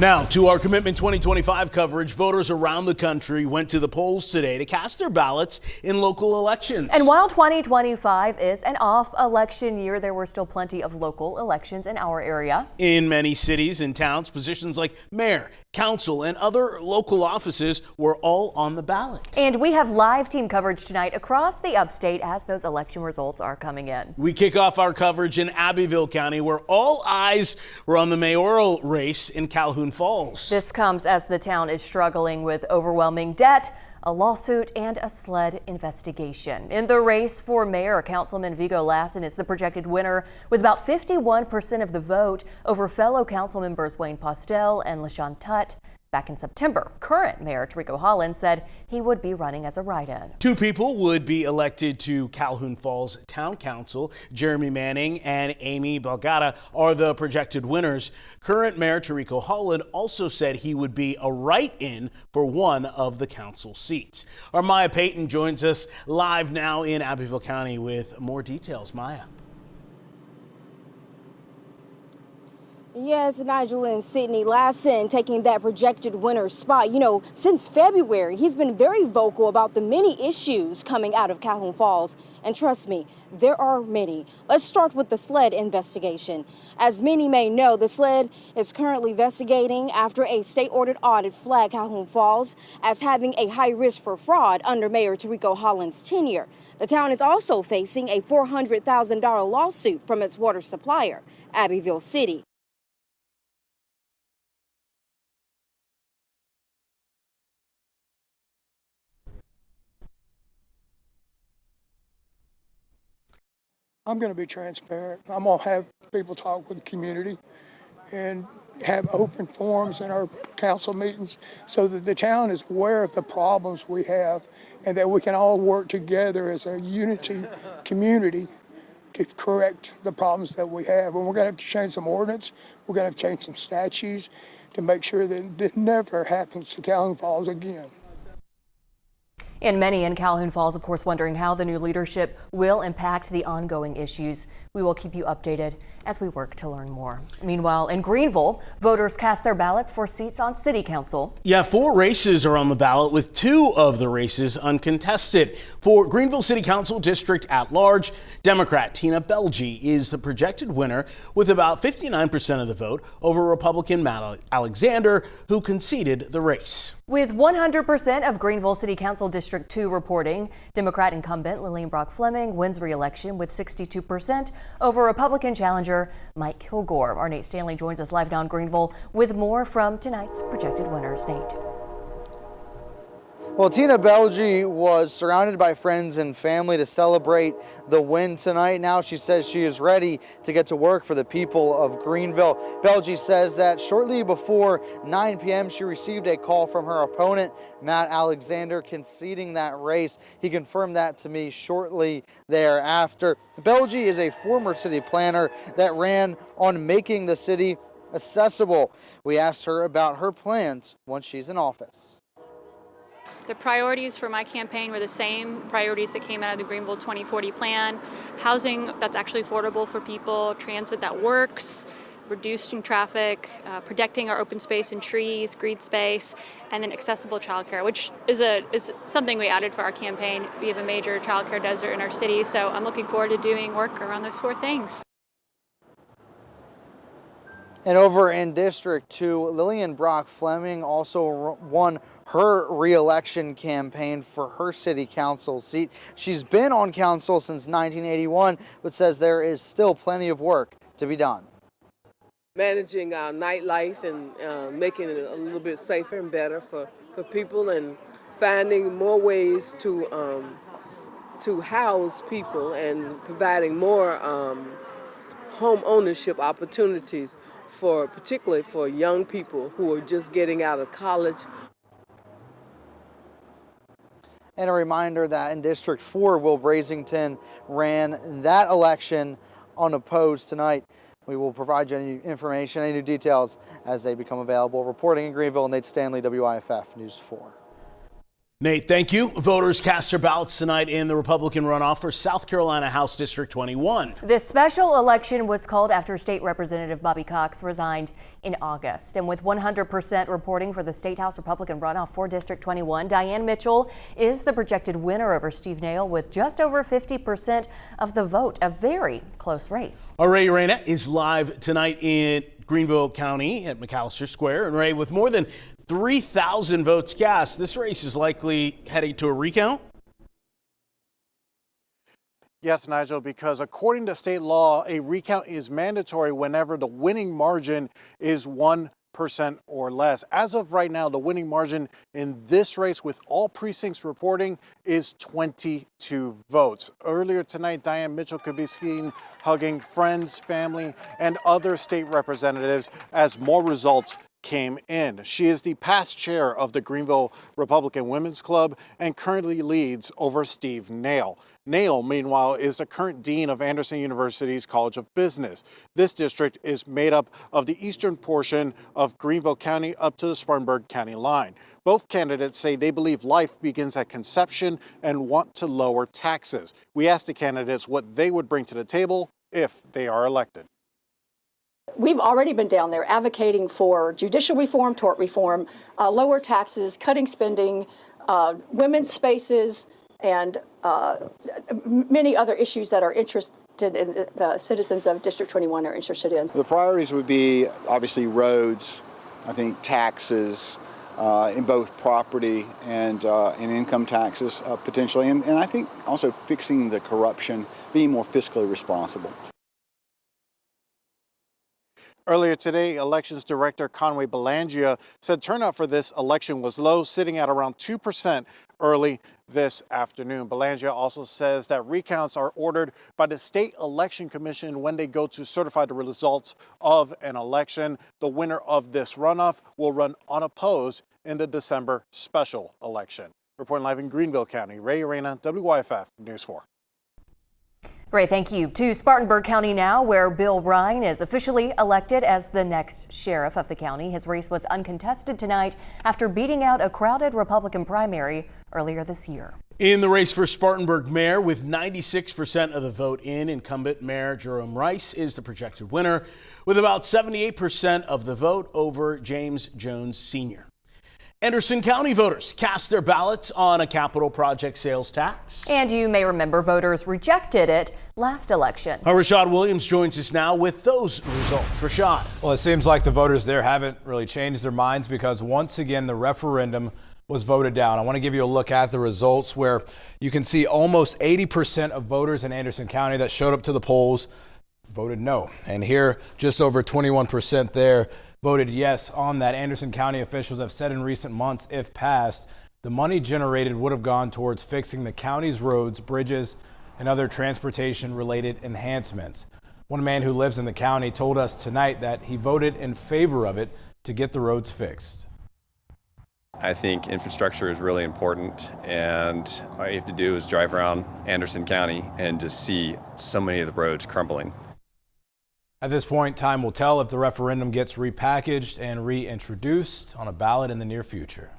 Now, to our Commitment 2025 coverage, voters around the country went to the polls today to cast their ballots in local elections. And while 2025 is an off-election year, there were still plenty of local elections in our area. In many cities and towns, positions like mayor, council, and other local offices were all on the ballot. And we have live team coverage tonight across the upstate as those election results are coming in. We kick off our coverage in Abbeville County, where all eyes were on the mayoral race in Calhoun Falls. This comes as the town is struggling with overwhelming debt, a lawsuit, and a SLED investigation. In the race for mayor, Councilman Vigo Lassen is the projected winner with about 51% of the vote over fellow council members Wayne Postel and LaShawn Tutt. Back in September, current Mayor Tarico Holland said he would be running as a write-in. Two people would be elected to Calhoun Falls Town Council. Jeremy Manning and Amy Balgata are the projected winners. Current Mayor Tarico Holland also said he would be a write-in for one of the council seats. Our Maya Payton joins us live now in Abbeville County with more details. Maya. Yes, Nigel and Sydney Lassen taking that projected winner spot. You know, since February, he's been very vocal about the many issues coming out of Calhoun Falls. And trust me, there are many. Let's start with the SLED investigation. As many may know, the SLED is currently investigating after a state-ordered audit flagged Calhoun Falls as having a high risk for fraud under Mayor Tarico Holland's tenure. The town is also facing a $400,000 lawsuit from its water supplier, Abbeville City. I'm going to be transparent. I'm going to have people talk with the community and have open forums in our council meetings so that the town is aware of the problems we have and that we can all work together as a unity community to correct the problems that we have. And we're going to have to change some ordinance. We're going to have to change some statutes to make sure that it never happens to Calhoun Falls again. And many in Calhoun Falls, of course, wondering how the new leadership will impact the ongoing issues. We will keep you updated as we work to learn more. Meanwhile, in Greenville, voters cast their ballots for seats on city council. Yeah, 4 races are on the ballot with 2 of the races uncontested. For Greenville City Council District at Large, Democrat Tina Belge is the projected winner with about 59% of the vote over Republican Matt Alexander, who conceded the race. With 100% of Greenville City Council District 2 reporting, Democrat incumbent Lillian Brock Fleming wins re-election with 62% over Republican challenger Mike Kilgore. Our Nate Stanley joins us live down Greenville with more from tonight's projected winners. Nate. Well, Tina Belge was surrounded by friends and family to celebrate the win tonight. Now she says she is ready to get to work for the people of Greenville. Belge says that shortly before 9 p.m. she received a call from her opponent, Matt Alexander, conceding that race. He confirmed that to me shortly thereafter. Belge is a former city planner that ran on making the city accessible. We asked her about her plans once she's in office. The priorities for my campaign were the same priorities that came out of the Greenville 2040 plan. Housing that's actually affordable for people, transit that works, reducing traffic, protecting our open space and trees, green space, and then accessible childcare, which is something we added for our campaign. We have a major childcare desert in our city, so I'm looking forward to doing work around those 4 things. And over in District 2, Lillian Brock Fleming also won her re-election campaign for her city council seat. She's been on council since 1981, but says there is still plenty of work to be done. Managing our nightlife and making it a little bit safer and better for people, and finding more ways to house people and providing more home ownership opportunities particularly for young people who are just getting out of college. And a reminder that in District 4, Will Brasington ran that election unopposed tonight. We will provide you any information, any new details as they become available. Reporting in Greenville, Nate Stanley, WIFF News 4. Nate, thank you. Voters cast their ballots tonight in the Republican runoff for South Carolina House District 21. This special election was called after State Representative Bobby Cox resigned in August. And with 100% reporting for the State House Republican runoff for District 21, Diane Mitchell is the projected winner over Steve Nail with just over 50% of the vote. A very close race. Ray Reyna is live tonight in Greenville County at McAllister Square. And Ray, with more than 3,000 votes cast, this race is likely heading to a recount. Yes, Nigel, because according to state law, a recount is mandatory whenever the winning margin is 1% or less. As of right now, the winning margin in this race with all precincts reporting is 22 votes. Earlier tonight, Diane Mitchell could be seen hugging friends, family, and other state representatives as more results came in. She is the past chair of the Greenville Republican Women's Club and currently leads over Steve Nail. Nail, meanwhile, is the current dean of Anderson University's College of Business. This district is made up of the eastern portion of Greenville County up to the Spartanburg County line. Both candidates say they believe life begins at conception and want to lower taxes. We asked the candidates what they would bring to the table if they are elected. We've already been down there advocating for judicial reform, tort reform, lower taxes, cutting spending, women's spaces, and many other issues that are interested in the citizens of District 21 are interested in. The priorities would be obviously roads, I think taxes, in both property and income taxes potentially, and I think also fixing the corruption, being more fiscally responsible. Earlier today, Elections Director Conway Belangia said turnout for this election was low, sitting at around 2% early this afternoon. Belangia also says that recounts are ordered by the State Election Commission when they go to certify the results of an election. The winner of this runoff will run unopposed in the December special election. Reporting live in Greenville County, Ray Reyna, WYFF News 4. Ray, thank you. To Spartanburg County now, where Bill Ryan is officially elected as the next sheriff of the county. His race was uncontested tonight after beating out a crowded Republican primary earlier this year. In the race for Spartanburg mayor, with 96% of the vote in, incumbent Mayor Jerome Rice is the projected winner, with about 78% of the vote over James Jones Sr. Anderson County voters cast their ballots on a capital project sales tax. And you may remember voters rejected it last election. Rashad Williams joins us now with those results. Rashad. Well, it seems like the voters there haven't really changed their minds because once again the referendum was voted down. I want to give you a look at the results where you can see almost 80% of voters in Anderson County that showed up to the polls voted no. And here, just over 21% there voted yes on that. Anderson County officials have said in recent months, if passed, the money generated would have gone towards fixing the county's roads, bridges, and other transportation-related enhancements. One man who lives in the county told us tonight that he voted in favor of it to get the roads fixed. I think infrastructure is really important, and all you have to do is drive around Anderson County and just see so many of the roads crumbling. At this point, time will tell if the referendum gets repackaged and reintroduced on a ballot in the near future.